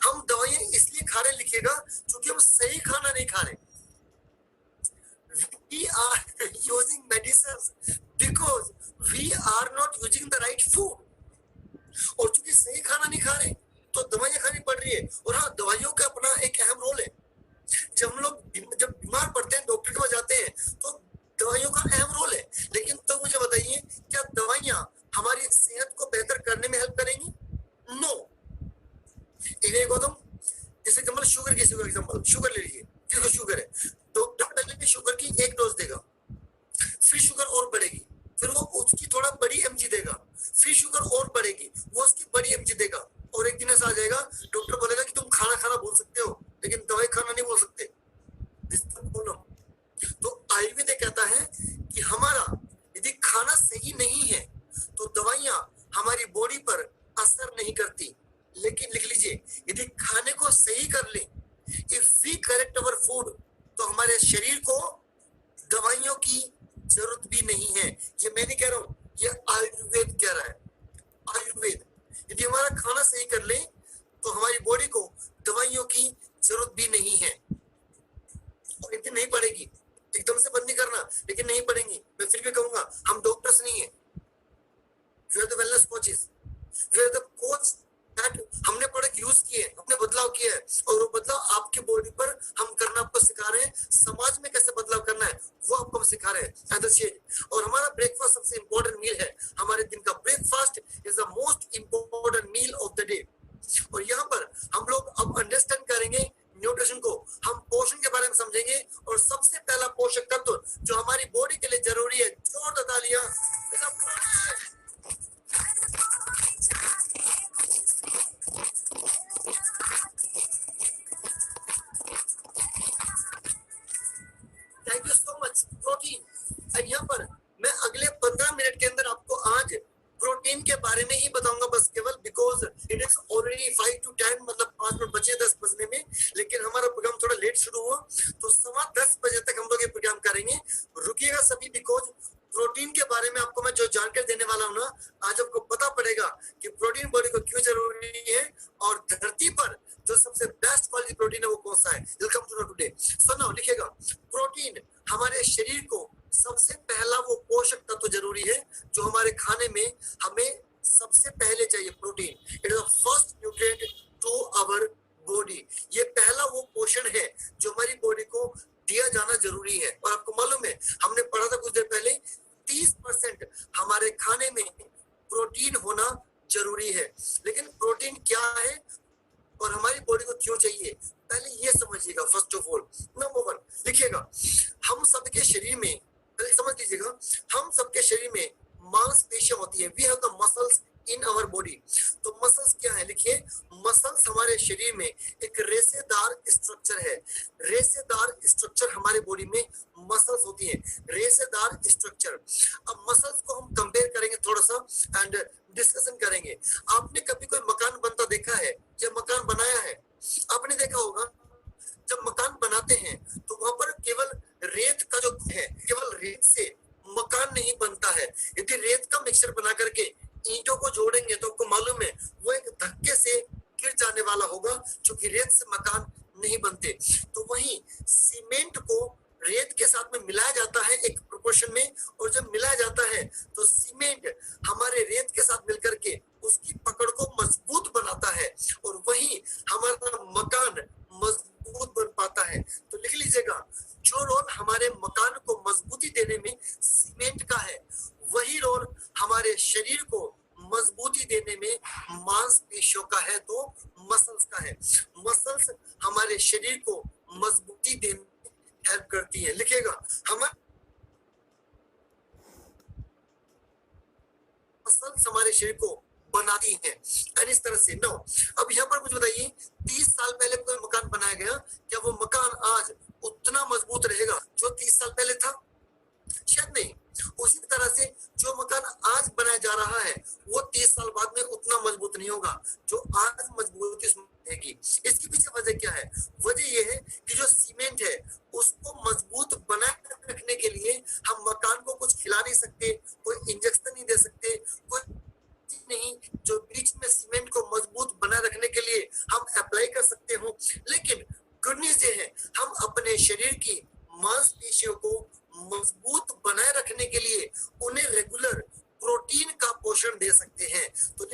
हम दवाइयां इसलिए खा रहे, लिखिएगा, क्योंकि हम सही खाना नहीं खा रहे। We are using medicines because we are not using the right food। और चूंकि सही खाना नहीं खा रहे तो दवाइयां खानी पड़ रही है। और हाँ, दवाइयों का अपना एक अहम रोल है। जब हम लोग जब बीमार पड़ते हैं, डॉक्टर के पास जाते हैं, तो दवाइयों का अहम रोल है। लेकिन तो मुझे बताइए, क्या दवाइयां हमारी सेहत को बेहतर करने में हेल्प करेंगी? नो। इन्हें गौतम, जैसे एग्जाम्पल शुगर की, एग्जाम्पल शुगर ले लीजिए, किसको शुगर है, डॉक्टर पहले शुगर की एक डोज देगा, फिर शुगर और बढ़ेगी, फिर वो उसकी थोड़ा बड़ी एमजी देगा, फिर शुगर और बढ़ेगी, वो उसकी बड़ी एमजी देगा, और एक दिन ऐसा आ जाएगा डॉक्टर बोलेगा कि तुम खाना खाना बोल सकते हो लेकिन दवाई खाना नहीं बोल सकते। तो आयुर्वेद कहता है कि हमारा यदि खाना सही नहीं है तो दवाइयां हमारी बॉडी पर असर नहीं करती। लेकिन लिख लीजिए, यदि खाने को सही कर ले, if we correct our food, तो हमारे शरीर को दवाइयों की जरूरत भी नहीं है। ये मैं नहीं कह रहा हूं, ये आयुर्वेद कह रहा है। आयुर्वेद, यदि हमारा खाना सही कर ले तो हमारी बॉडी को दवाइयों की जरूरत भी नहीं है, और इतनी नहीं पड़ेगी। एकदम से बंद नहीं करना, लेकिन नहीं पड़ेंगी। मैं फिर भी कहूंगा, हम डॉक्टर्स नहीं है, we are the wellness coaches, we are the coach that हमने प्रोडक्ट यूज किए, अपने बदलाव किए है, और वो बदलाव आपके बॉडी पर हम करना आपको सिखा रहे हैं। समाज में कैसे बदलाव करना है वो आपको हम सिखा रहे हैं। और हमारा ब्रेकफास्ट सबसे इंपॉर्टेंट मील है। हमारे दिन का breakfast is the most important meal of the day. और यहाँ पर हम लोग अब अंडरस्टैंड करेंगे न्यूट्रिशन को, हम पोषण के बारे में समझेंगे, और सबसे पहला पोषक तत्व जो हमारी बॉडी के लिए जरूरी है, जोरदार तालियां। Thank you so much. Protein, यहाँ पर मैं अगले 15 मिनट के अंदर आपको आज प्रोटीन के बारे में ही बताऊंगा बस, केवल because it is already 5 to 10, मतलब 5 मिनट बचे 10 बजने में, लेकिन हमारा प्रोग्राम थोड़ा लेट शुरू हुआ, तो 10:15 बजे तक हम लोग ये प्रोग्राम करेंगे। रुकिएगा सभी, बिकॉज प्रोटीन के बारे में आपको मैं जो जानकारी देने वाला हूँ ना, आज आपको पता पड़ेगा कि प्रोटीन बॉडी को क्यों जरूरी है, और धरती पर जो सबसे बेस्ट क्वालिटी प्रोटीन है वो कौन सा है। Welcome to today. सुनो, लिखिएगा, प्रोटीन हमारे शरीर को सबसे पहला वो पोषक तत्व जरूरी है जो हमारे खाने में हमें सबसे पहले चाहिए। Protein, it is the first nutrient to our body. ये पहला वो पोषण है जो हमारी बॉडी को दिया जाना जरूरी है। और आपको मालूम है, हमने पढ़ा था कुछ देर पहले, 30% हमारे खाने में प्रोटीन होना जरूरी है। लेकिन प्रोटीन क्या है और हमारी बॉडी को क्यों चाहिए, पहले ये समझिएगा। फर्स्ट ऑफ ऑल, नंबर 1 लिखिएगा, हम सबके शरीर में, पहले समझ लीजिएगा, हम सबके शरीर में मांसपेशियां होती है। We have the muscles in our body. तो मसल्स क्या है, लिखिए, मसल्स हमारे शरीर में एक ये मकान बनाया है। आपने देखा होगा जब मकान बनाते हैं तो वहां पर केवल रेत का जो है, केवल रेत से मकान नहीं बनता है। यदि रेत का मिक्सचर बना करके ईंटों को जोड़ेंगे तो आपको मालूम है वो एक धक्के से गिर जाने वाला होगा, क्योंकि रेत से मकान नहीं बनते। तो वहीं सीमेंट को रेत के साथ में मिलाया जाता है एक प्रोपोर्शन में, और जब मिलाया जाता है तो सीमेंट हमारे रेत के साथ मिलकर के उसकी पकड़ को मजबूत बनाता है, और वही हमारा मकान मजबूत बन पाता है। तो लिख लीजिएगा, जो रोल हमारे मकान को मजबूती देने में सीमेंट का है, वही रोल हमारे शरीर को मजबूती देने में मांसपेशियों का है, तो मसल्स का है। मसल्स हमारे शरीर को मजबूती देने में हेल्प करती है। लिखेगा, हमारे मसल्स हमारे शरीर को बनाती है। और इस तरह से नो, अब यहाँ पर मुझे बताइए, 30 साल पहले कोई मकान बनाया गया, क्या वो मकान आज उतना मजबूत रहेगा जो 30 साल पहले था? शायद नहीं। उसी तरह से जो मकान आज बनाया जा रहा है वो 30 साल बाद में उतना मजबूत नहीं होगा जो आज मजबूती उसमें रहेगी। इसके पीछे वजह क्या है? वजह ये है कि जो सीमेंट है उसको मजबूत बनाए रखने के लिए हम मकान को कुछ खिला नहीं सकते, कोई इंजेक्शन नहीं दे सकते, कोई नहीं जो बीच में सीमेंट को मजबूत बनाए रखने के लिए हम अप्लाई कर सकते हो। लेकिन गुड न्यूज़ ये है, हम अपने शरीर की मांसपेशियों को मजबूत बनाए रखने के लिए उन्हें रेगुलर प्रोटीन का पोषण दे सकते हैं। तो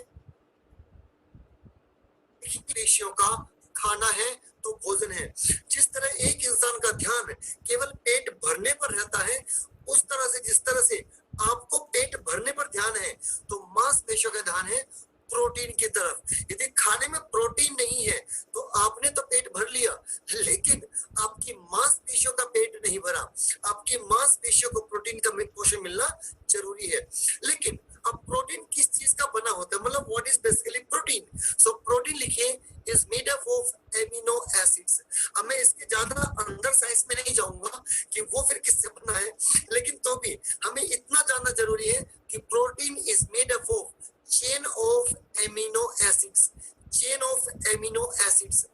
पेशियों का खाना है तो भोजन है। जिस तरह एक इंसान का ध्यान केवल पेट भरने पर रहता है, उस तरह से जिस तरह से आपको पेट भरने पर ध्यान है, तो मांसपेशियों का ध्यान है प्रोटीन की तरफ। यदि खाने में प्रोटीन नहीं है तो आपने तो पेट भर लिया, लेकिन आपकी मांसपेशियों का पेट नहीं भरा। आपकी मांसपेशियों को प्रोटीन का पोषण मिलना जरूरी है। लेकिन अब प्रोटीन किस चीज का बना होता है, मतलब what is basically protein? So protein लिखिए is made up of amino acids. अब मैं इसके ज्यादा अंदर साइंस में नहीं जाऊंगा कि वो फिर किससे बना है, लेकिन तो भी हमें इतना जानना जरूरी है कि protein is made up of chain of amino acids. Chain of amino acids.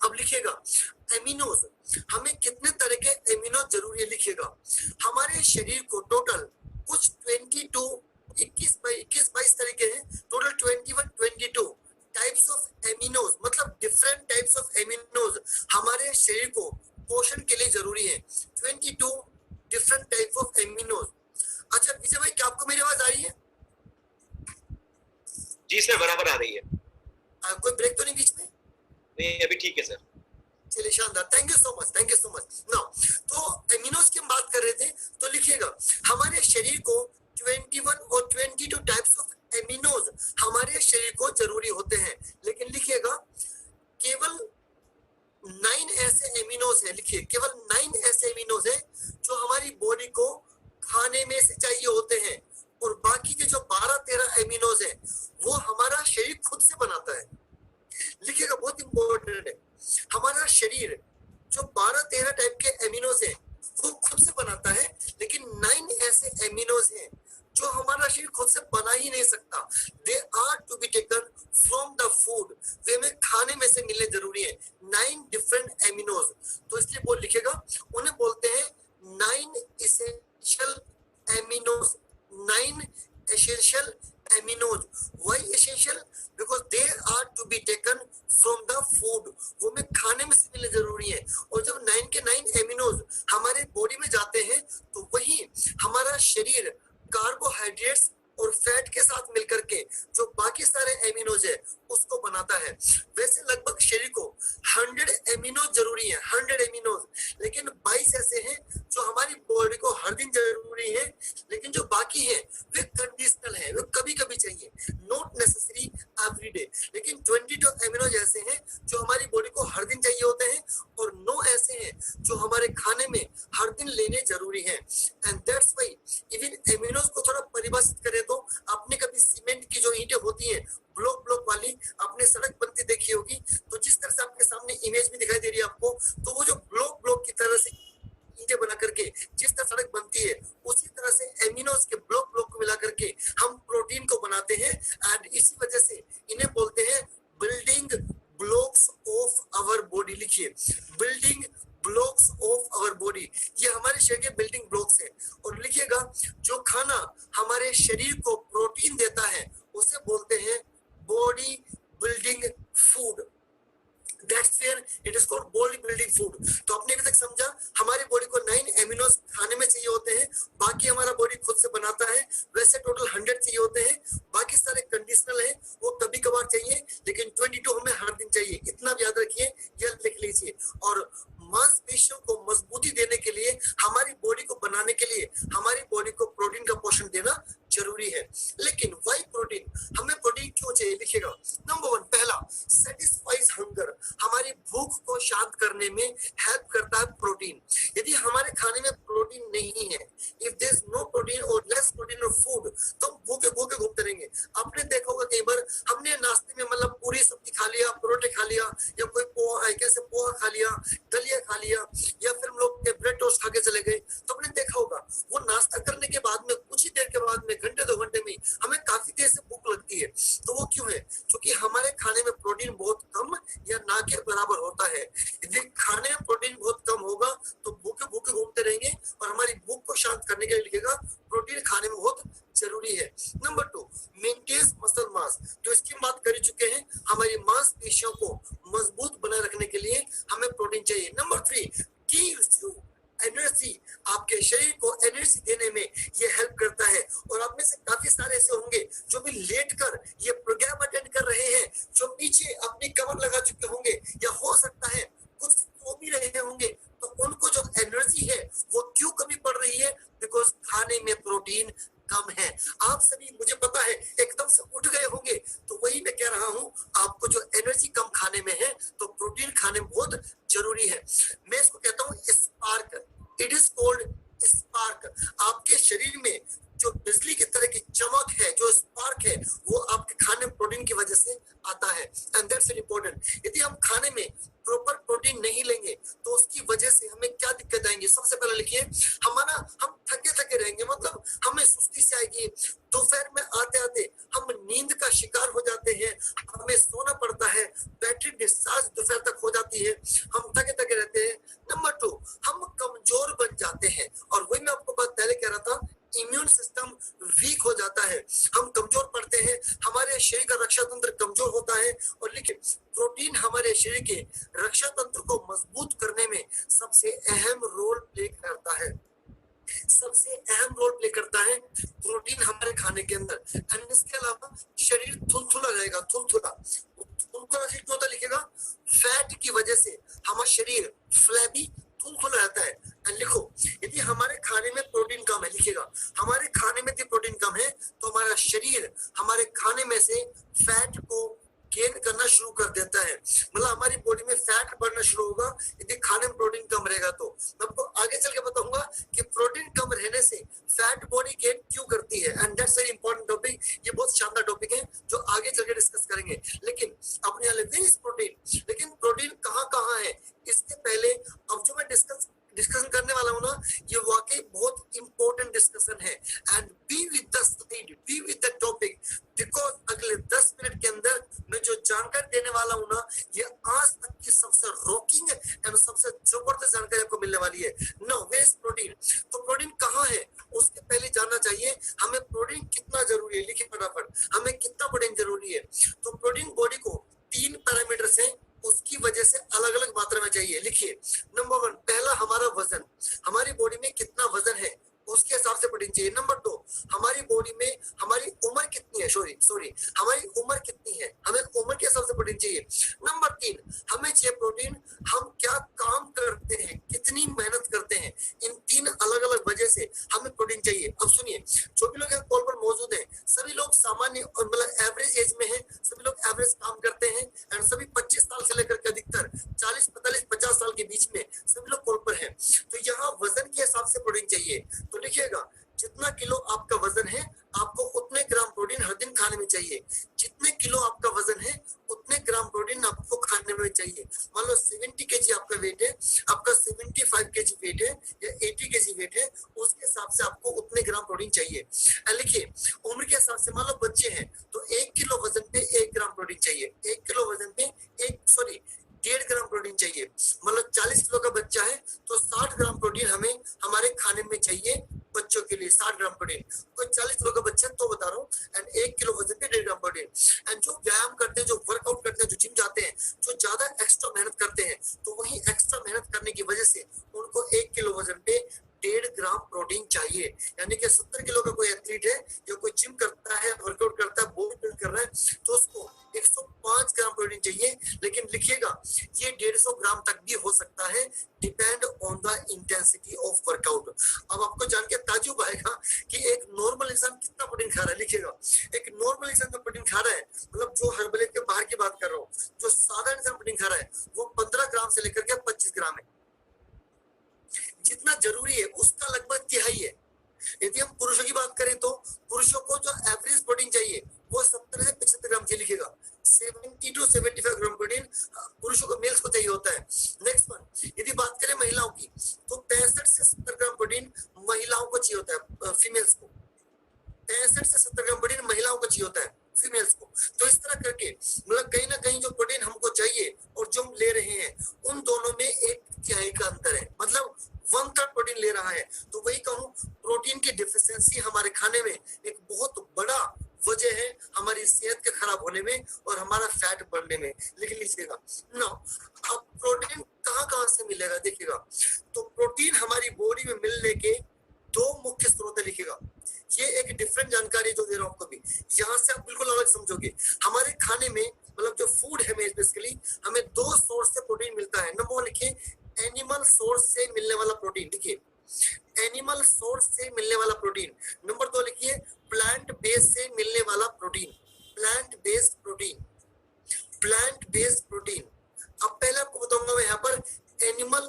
अब लिखिएगा, एमिनोज, हमें कितने तरह के एमिनो जरूरी है? लिखिएगा, हमारे शरीर को टोटल कुछ 21 तरीके हैं, टोटल 22 टाइप्स ऑफ एमिनोज, मतलब डिफरेंट टाइप्स ऑफ एमिनोज हमारे शरीर को पोषण के लिए जरूरी है। 22 डिफरेंट टाइप ऑफ एमिनोज। अच्छा विजय भाई, क्या आपको मेरी आवाज आ रही है? जी सर, बराबर आ रही है। कोई ब्रेक तो नहीं बीच में? नहीं, अभी ठीक है सर। चलिए शानदार, thank you so much, thank you so much. Now तो एमिनोज की हम बात कर रहे थे, तो लिखिएगा हमारे शरीर को 21 और 22 टाइप्स ऑफ एमिनोज हमारे शरीर को जरूरी होते हैं। लेकिन लिखिएगा केवल 9 ऐसे एमिनोज हैं, लिखिए केवल 9 ऐसे एमिनोज हैं जो हमारी बॉडी को खाने में से चाहिए होते हैं, और बाकी के जो 12-13 एमिनोज हैं वो हमारा शरीर खुद से बनाता है। लिखिएगा, बहुत इंपॉर्टेंट है, हमारा शरीर जो 12-13 टाइप के एमिनोज हैं वो खुद से बनाता है, लेकिन 9 ऐसे एमिनोज हैं जो हमारा शरीर खुद से बना ही नहीं सकता। They are to be taken from the food, वे हमें खाने में से मिलने जरूरी है। 9 डिफरेंट एमिनोज, तो इसलिए बोल लिखेगा, उन्हें बोलते हैं 9 essential aminos. 9 essential aminos. Why essential? Because they are to be taken from the food, वो में खाने में से मिलने जरूरी है। और जब 9 के 9 एमिनोज हमारे बॉडी में जाते हैं तो वही हमारा शरीर कार्बोहाइड्रेट्स और फैट के साथ मिलकर के जो बाकी सारे एमिनोज है उसको बनाता है। वैसे लगभग शरीर को 100 एमिनोज जरूरी है, 100 एमिनोज, लेकिन 22 ऐसे हैं जो हमारी बॉडी को हर दिन जरूरी है, लेकिन जो बाकी है वे कंडीशनल है, वे कभी कभी चाहिए, नॉट नेसेसरी एवरीडे। लेकिन 22 एमिनोज ऐसे हैं जो हमारी बॉडी को हर दिन चाहिए होते हैं, और 9 ऐसे हैं जो हमारे खाने में हर दिन लेने जरूरी है। एंड दैट्स व्हाई इवन एमिनोज को थोड़ा परिभाषित करें तो आपने कभी सीमेंट की जो ईंटें होती हैं ब्लॉक ब्लॉक वाली, आपने सड़क बनती देखी होगी, तो जिस तरह से आपके सामने इमेज भी दिखाई दे रही है आपको, तो वो जो ब्लॉक ब्लॉक की तरह से ईंटें बना करके जिस तरह सड़क बनती है, उसी तरह से एमिनोज के ब्लॉक ब्लॉक को मिला करके हम प्रोटीन को बनाते हैं। एंड इसी वजह से इन्हें बोलते हैं बिल्डिंग लिखिए building blocks of our body, ये हमारे शरीर के बिल्डिंग ब्लॉक्स हैं। और लिखिएगा जो खाना हमारे शरीर को प्रोटीन देता है उसे बोलते हैं body building food. That's where it is called body building food। तो आपने अभी तक समझा हमारी बॉडी को 9 एमिनोस खाने में चाहिए होते हैं, बाकी हमारा बॉडी खुद से बनाता है। वैसे टोटल 100 चाहिए होते हैं, बाकी सारे कंडीशनल हैं, वो कभी कभार चाहिए, लेकिन 22 हमें हर दिन चाहिए। इतना भी याद रखिए, यह लिख लीजिए। और मांसपेशियों को मजबूती देने के लिए, हमारी बॉडी को बनाने के लिए हमारी बॉडी को प्रोटीन का पोषण देना जरूरी है। लेकिन वाई प्रोटीन, हमें प्रोटीन क्यों चाहिए? लिखिएगा नंबर 1 पहला सेटिस्फाइज हंगर, हमारी भूख को शांत करने में हेल्प करता है प्रोटीन। यदि हमारे खाने में प्रोटीन नहीं है, if there is no protein और लेस प्रोटीन और फूड, तो हम भूखे भूखे घूमते रहेंगे। आपने देखा होगा कई बार हमने नाश्ते में मतलब पूरी सब्जी खा लिया, परोठे खा लिया, या कोई पोहा कैसे पोहा खा लिया, दलिया खा लिया, या फिर हम लोग ब्रेड टोस्ट खा के चले गए। तो आपने देखा होगा वो नाश्ता करने के बाद में कुछ ही देर के बाद में, घंटे 2 घंटे में हमें काफी देर से भूख लगती है। तो वो क्यों है? क्योंकि हमारे खाने में प्रोटीन बहुत कम या ना के बराबर होता है। यदि खाने में प्रोटीन बहुत कम होगा तो भूखे भूखे घूमते रहेंगे, और हमारी भूख को शांत करने के लिए लिखेगा प्रोटीन खाने में बहुत जरूरी है। नंबर 2 मेंटेन मसल मास, तो इसकी बात कर चुके हैं, हमारी मांसपेशियों को मजबूत बनाए रखने के लिए हमें प्रोटीन चाहिए। नंबर 3 गिव्स यू एनर्जी, आपके शरीर को एनर्जी देने में ये हेल्प करता है। और आप में से काफी सारे ऐसे होंगे जो भी लेट कर ये प्रोग्राम अटेंड कर रहे हैं, जो पीछे अपनी कमर लगा चुके होंगे, या हो सकता है कुछ सो भी रहे होंगे, तो उनको जो एनर्जी है वो क्यों कमी पड़ रही है? बिकॉज खाने में प्रोटीन कम है। आप सभी, मुझे पता है, एकदम से उठ गए होंगे, तो वही मैं कह रहा हूं, आपको जो एनर्जी कम खाने में है तो प्रोटीन खाने में बहुत जरूरी है। मैं इसको कहता हूं spark, it is called spark. आपके शरीर में जो बिजली की तरह की चमक है, जो स्पार्क है, वो आपके खाने में प्रोटीन की वजह से आता है। And that's very important. यदि हम खाने में प्रॉपर प्रोटीन नहीं लेंगे तो उसकी वजह से हमें क्या दिक्कत आएंगी? सबसे पहले लिखिए, हम थके थके रहेंगे, मतलब हमें सुस्ती से आएगी। दोपहर में आते आते हम नींद का शिकार हो जाते हैं, हमें सोना पड़ता है, बैटरी डिस्चार्ज दोपहर तक हो जाती है, हम थके थके रहते हैं। नंबर 2 हम कमजोर बन जाते हैं, और वही मैं आपको बात पहले कह रहा था, इम्यून सिस्टम वीक हो जाता है, हम कमजोर पड़ते हैं, हमारे शरीर का रक्षा तंत्र कमजोर होता है। और लेकिन प्रोटीन हमारे शरीर के रक्षा तंत्र को मजबूत करने में सबसे अहम रोल प्ले करता है, सबसे अहम रोल प्ले करता है प्रोटीन हमारे खाने के अंदर। एंड इसके अलावा शरीर थुलथुला रहेगा, थुलथुला क्यों होता? लिखेगा फैट की वजह से हमारा शरीर फ्लैबी थुलथुला रहता है। एंड लिखो, यदि हमारे खाने में प्रोटीन कम है, लिखिएगा हमारे खाने में यदि प्रोटीन कम है तो हमारा शरीर हमारे खाने में से फैट को गेन करना शुरू कर देता है, मतलब हमारी बॉडी में फैट बढ़ना शुरू होगा यदि खाने में प्रोटीन कम रहेगा। तो मैं आपको आगे चल के बताऊंगा कि प्रोटीन कम रहने से फैट बॉडी गेन क्यों करती है। And that's very important topic, ये बहुत शानदार टॉपिक है जो आगे चल के डिस्कस करेंगे। लेकिन अपने वाले प्रोटीन, लेकिन प्रोटीन कहाँ कहाँ है इसके पहले अब जो मैं डिस्कशन करने वाला हूँ ना, ये वाकई बहुत इंपॉर्टेंट डिस्कशन है। And be with the slide, be with the topic, because अगले 10 मिनट के अंदर मैं जो जानकारी देने वाला हूँ ना, ये आज तक की सबसे रॉकिंग एंड सबसे जबरदस्त जानकारी आपको मिलने वाली है। नाउ वेयर इज प्रोटीन, तो प्रोटीन कहाँ है उसके पहले जानना चाहिए हमें प्रोटीन कितना जरूरी है। लिखिए फटाफट, हमें कितना प्रोटीन जरूरी है। तो प्रोटीन बॉडी को 3 पैरामीटर्स हैं, उसकी वजह से अलग अलग मात्रा में चाहिए। लिखिए नंबर 1 पहला हमारा वजन, हमारी बॉडी में कितना वजन है उसके हिसाब से प्रोटीन चाहिए। नंबर 2 हमारी बॉडी में हमारी उम्र कितनी है, सॉरी हमारी उम्र कितनी है, हमें उम्र के हिसाब से प्रोटीन चाहिए। नंबर 3 हमें चाहिए प्रोटीन हम क्या काम करते हैं, कितनी मेहनत करते हैं, इन 3 अलग अलग वजह से हमें प्रोटीन चाहिए। अब सुनिए, जो भी लोग कॉल पर मौजूद हैं सभी लोग सामान्य मतलब एवरेज एज में हैं, सभी लोग एवरेज काम करते हैं, एंड सभी 25 साल से लेकर के अधिकतर 40, 45, 50 साल के बीच में सभी लोग कॉल पर हैं। तो यहाँ वजन के हिसाब से प्रोटीन चाहिए। तो लिखिएगा जितना किलो आपका वजन है आपको उतने ग्राम प्रोटीन हर दिन खाने में चाहिए। जितने किलो आपका वजन है उतने ग्राम प्रोटीन आपको खाने में चाहिए। मान लो 70 केजी आपका वेट है, आपका 75 केजी वेट है या 80 केजी वेट है, उसके हिसाब से आपको उतने ग्राम प्रोटीन चाहिए। लिखिए उम्र के हिसाब से मान लो बच्चे हैं तो 1 किलो वजन पे 1 ग्राम प्रोटीन चाहिए, 1 किलो वजन पे 1 1.5 ग्राम प्रोटीन चाहिए। 40 किलो का बच्चा है तो 60 ग्राम प्रोटीन हमें हमारे खाने में चाहिए बच्चों के लिए, 60 ग्राम प्रोटीन। कोई 40 किलो का बच्चा तो बता रहा हूँ, एंड 1 किलो वजन पे 1.5 ग्राम प्रोटीन। एंड जो व्यायाम करते हैं, जो वर्कआउट करते हैं, जो जिम जाते हैं, जो ज्यादा एक्स्ट्रा मेहनत करते हैं, तो वही एक्स्ट्रा मेहनत करने की वजह से उनको 1 किलो वजन पे 1.5 ग्राम प्रोटीन चाहिए। यानी कि 70 किलो का कोई एथलीट है जो कोई जिम करता है, वर्कआउट करता है, बॉडी बिल्ड कर रहा है, तो उसको 105 ग्राम प्रोटीन चाहिए। लेकिन लिखिएगा ये 150 ग्राम तक भी हो सकता है, depend on the intensity of workout. अब आपको जान के ताज्जुब आएगा कि एक नॉर्मल इंसान कितना प्रोटीन खा रहा है। लिखिएगा एक नॉर्मल इंसान जो प्रोटीन खा रहा है, मतलब जो हर्बलेट के बाहर की बात कर रहा हूँ, जो साधारण इंसान प्रोटीन खा रहा है वो 15 ग्राम से लेकर के 25 ग्राम है। जितना जरूरी है उसका लगभग तिहाई है। यदि हम पुरुषों की बात करें तो पुरुषों को जो एवरेज प्रोटीन चाहिए वो 70 से 75 ग्राम चाहिए। लिखेगा 70 to 75 ग्राम प्रोटीन पुरुषों को, मेल्स को चाहिए होता है। नेक्स्ट वन, यदि बात करें महिलाओं की तो 65 से 70 ग्राम प्रोटीन महिलाओं को चाहिए होता है, फीमेल्स को। 65 से 70 ग्राम प्रोटीन महिलाओं को चाहिए होता है, फीमेल्स को। तो इस तरह करके मतलब कहीं ना कहीं जो प्रोटीन हमको चाहिए और जो हम ले रहे हैं उन दोनों में 1/3 का अंतर है, मतलब 1/3 प्रोटीन ले रहा है। तो वही कहूं, प्रोटीन की डिफिशियंसी हमारे खाने में एक बहुत बड़ा वजह है हमारी सेहत के खराब होने में और हमारा फैट बढ़ने में। लिख लीजिएगा ना। अब प्रोटीन कहां से मिलेगा देखिएगा, तो प्रोटीन हमारी बॉडी में मिलने के 2 मुख्य स्रोत है। लिखिएगा ये एक डिफरेंट जानकारी जो दे रहा हूं आपको भी, यहाँ से आप बिल्कुल अलग समझोगे। हमारे खाने में मतलब जो फूड है बेसिकली हमें 2 सोर्स से प्रोटीन मिलता है। नंबर 1 लिखिए एनिमल सोर्स से मिलने वाला प्रोटीन। लिखिए एनिमल सोर्स से मिलने वाला प्रोटीन। नंबर 2 लिखिए प्लांट बेस से मिलने वाला protein. Plant based protein, plant based protein. अब पहले आपको बताऊंगा मैं यहाँ पर एनिमल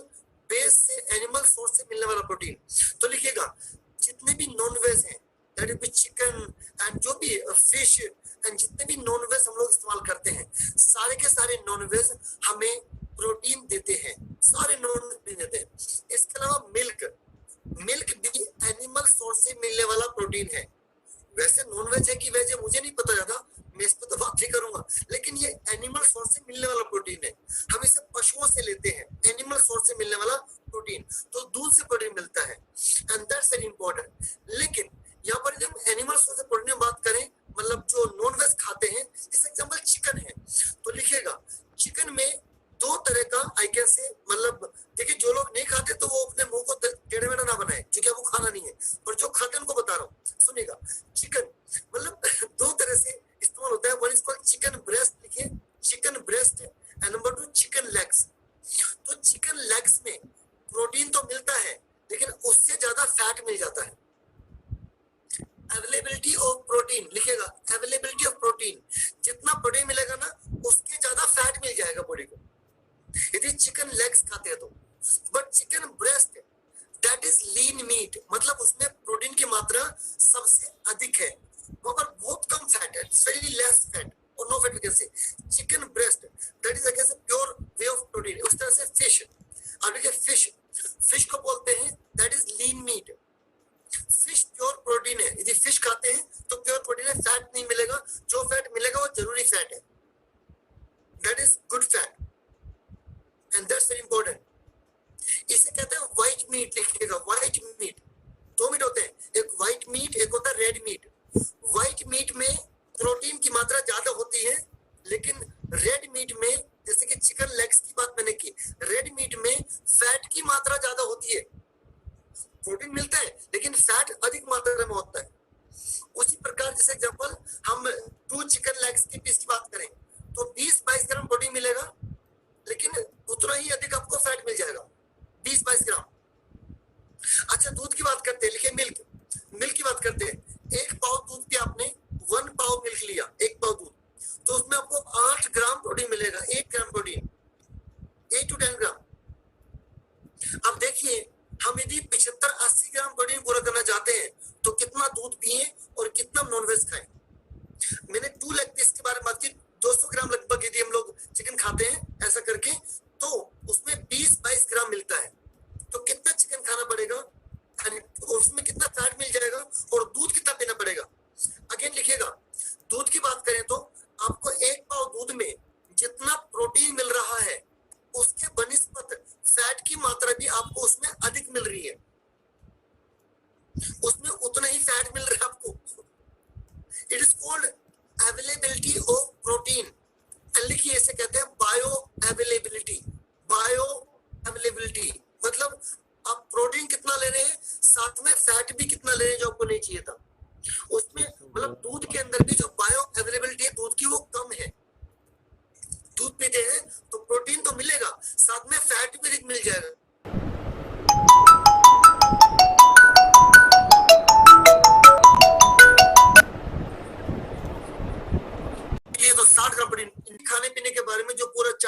बेस से, एनिमल सोर्स से मिलने वाला प्रोटीन। तो लिखिएगा जितने भी नॉन वेज हैं, दैट इज चिकन एंड जो भी फिश एंड जितने भी नॉन वेज हम लोग इस्तेमाल करते हैं, सारे के सारे नॉन वेज हमें प्रोटीन देते हैं, सारे नॉन वेज देते हैं। इसके अलावा मिल्क, मिल्क भी एनिमल सोर्स से मिलने वाला प्रोटीन है। वैसे नॉन वेज है कि वेज है मुझे नहीं पता ज्यादा, मैं इस पर तो बात नहीं करूंगा, लेकिन ये एनिमल सोर्स से मिलने वाला प्रोटीन है। हम इसे पशुओं से लेते हैं, एनिमल सोर्स से मिलने वाला प्रोटीन। तो दूध से प्रोटीन मिलता है एंड दैट्स वेरी इंपॉर्टेंट। लेकिन यहाँ पर जब एनिमल सोर्स से प्रोटीन बात करें, मतलब जो नॉन वेज खाते हैं, जैसे एग्जांपल चिकन है, तो लिखिएगा चिकन में 2 तरह का आई कैन से, मतलब देखिए जो लोग नहीं खाते तो वो अपने मुंह को टेढ़े मेढ़ा ना बनाए क्योंकि वो खाना नहीं है, और जो खाते हैं उनको बता रहा हूँ। सुनिएगा चिकन मतलब 2 तरह से इस्तेमाल होता है। One is called chicken breast. लिखिए chicken breast and number 2 chicken legs. तो चिकन लेग्स में प्रोटीन तो मिलता है लेकिन उससे ज्यादा फैट मिल जाता है। अवेलेबिलिटी ऑफ प्रोटीन, लिखिएगा अवेलेबिलिटी ऑफ प्रोटीन, जितना प्रोटीन मिलेगा ना उसके ज्यादा फैट मिल जाएगा बॉडी को यदि चिकन लेग्स खाते हैं तो। But chicken breast that is lean meat, मतलब उसमें प्रोटीन की मात्रा सबसे अधिक है, मगर बहुत कम फैट है, वेरी लेस फैट और नो फैट। कैसे chicken breast that is against pure way of protein. उस तरह से फिश, अब देखिए फिश, फिश को बोलते हैं that is lean meat. Fish pure protein है, यदि फिश खाते हैं तो प्योर प्रोटीन है, फैट नहीं मिलेगा, जो फैट मिलेगा वो जरूरी फैट है, that is good fat and that's very important. इसे कहते हैं व्हाइट मीट। लिखिएगा व्हाइट मीट, 2 मीट होते हैं, एक व्हाइट मीट एक होता है रेड मीट। व्हाइट मीट में प्रोटीन की मात्रा ज्यादा होती है, लेकिन रेड मीट में, जैसे कि चिकन लेग्स की बात मैंने की, रेड मीट में फैट की मात्रा ज्यादा होती है। प्रोटीन मिलता है लेकिन फैट अधिक मात्रा में होता है। उसी प्रकार जैसे एग्जांपल हम 2 चिकन लेग्स के पीस की बात करें तो 20-22 ग्राम प्रोटीन मिलेगा, लेकिन उतना ही अधिक आपको फैट मिल जाएगा, 20-22 ग्राम। अच्छा दूध की बात करते हैं, लिखिए मिल्क, मिल्क की बात करते हैं। 1 पाव दूध पे आपने 1 पाव मिल्क लिया, 1 पाव दूध, तो उसमें आपको 8 ग्राम प्रोटीन मिलेगा, 1 ग्राम प्रोटीन, 8 to 10 ग्राम। अब देखिए हम यदि 75-80 ग्राम प्रोटीन पूरा करना चाहते हैं तो कितना दूध पिए और कितना नॉनवेज खाएं। मैंने 2 लेग पीस के बारे में बात की, 200 ग्राम लगभग यदि हम लोग चिकन खाते हैं ऐसा करके तो उसमें 20-22 ग्राम मिलता है। तो कितना चिकन खाना पड़ेगा और उसमें कितना फैट मिल जाएगा और दूध कितना पीना पड़ेगा। अगेन लिखिएगा दूध की बात करें तो आपको 1 पाव दूध में जितना प्रोटीन मिल रहा है उसके बनिस्पत फैट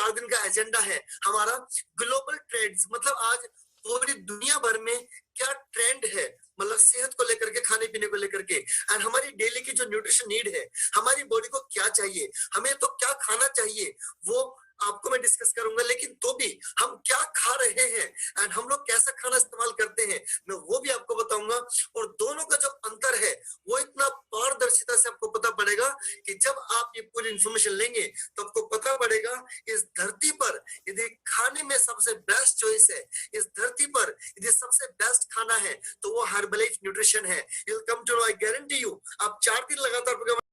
4 दिन का एजेंडा है हमारा ग्लोबल ट्रेंड्स, मतलब आज पूरी दुनिया भर में क्या ट्रेंड है, मतलब सेहत को लेकर के, खाने पीने को लेकर के, एंड हमारी डेली की जो न्यूट्रिशन नीड है, हमारी बॉडी को क्या चाहिए, हमें तो क्या खाना चाहिए, वो आपको मैं डिस्कस करूंगा। लेकिन तो भी हम क्या खा रहे हैं एंड हम लोग कैसा खाना इस्तेमाल करते हैं, मैं वो भी आपको बताऊंगा। और दोनों का जो अंतर है वो इतना पारदर्शिता से आपको पता पड़ेगा कि जब आप ये पूरी इंफॉर्मेशन लेंगे तो आपको पता पड़ेगा इस धरती पर यदि खाने में सबसे बेस्ट चॉइस है, इस धरती पर यदि सबसे बेस्ट खाना है तो वो हर्बलाइफ न्यूट्रिशन है। You will come to know, I guarantee you. आप 4 दिन लगातार